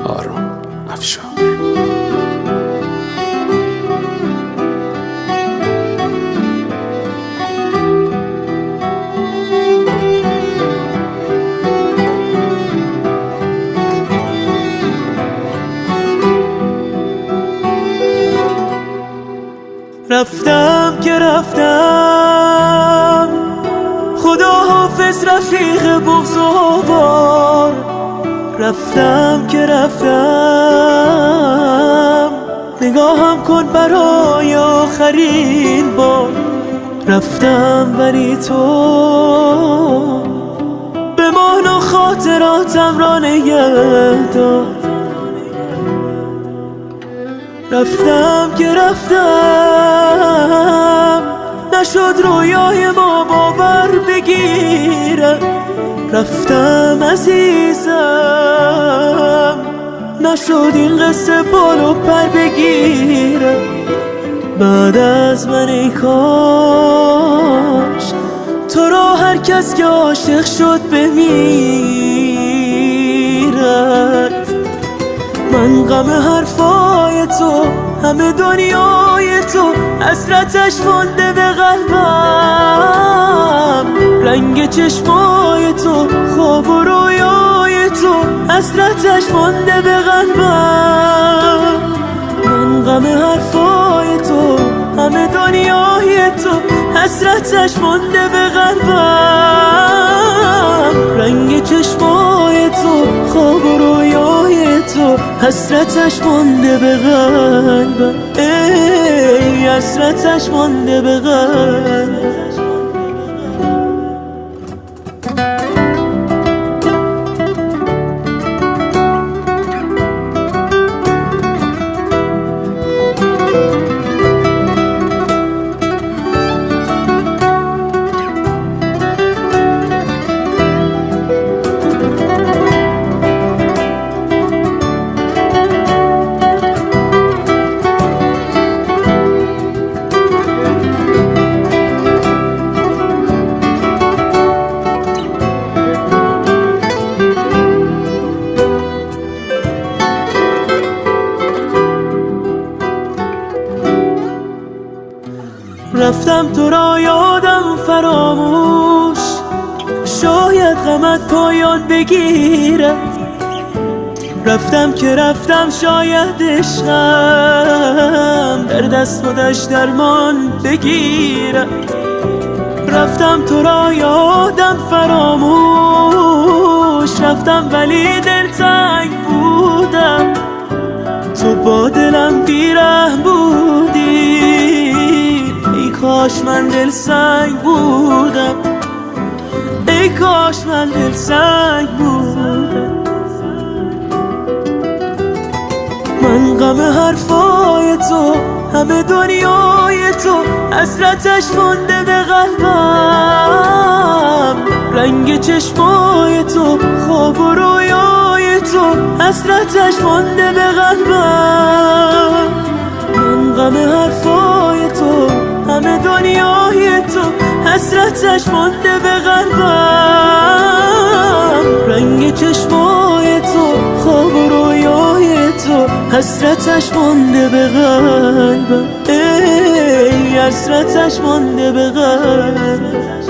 آرون افشار. رفتم که رفتم، خدا حافظ رفیق بغض و بار. رفتم که رفتم، نگاهم کن برای آخرین بار. رفتم ولی تو بمان و خاطراتم را نگه دار. رفتم که رفتم، نشد رویای ما باور بگیره. رفتم عزیزم، نشد این قصه بال و پر بگیره. بعد از من ای کاش تو را هر کس که عاشق شد بمیرد. من غم حرفای تو، همه دنیای تو، حسرتش مانده به قلبم. رنگ چشمای تو، خواب و رویای تو، حسرتش مانده به قلبم. من غم حرفای تو، همه دنیای تو، حسرتش مانده به قلبم. رنگ چشمای تو، خواب و رویای تو، حسرتش مانده به قلبم. ای حسرتش مانده به قلبم. رفتم تو را یادم فراموش، شاید غمت پایان بگیرد. رفتم که رفتم، شاید عشقم در دست خودش درمان بگیرد. رفتم تو را یادم فراموش، رفتم ولی دلتنگ بودم. تو با دلم بیرحم بودی، ای کاش من دل سنگ بودم. ای کاش من دل سنگ بودم. من غم حرفای تو، همه دنیای تو، حسرتش مانده به قلبم. رنگ چشمای تو، خواب و رویای تو، حسرتش مانده به قلبم. من غم حرفای تو، همه دنیای تو، حسرتش مانده به قلبم. رنگ چشمای تو، خواب و رویای تو، حسرتش مانده به قلبم. ای حسرتش مانده به قلبم.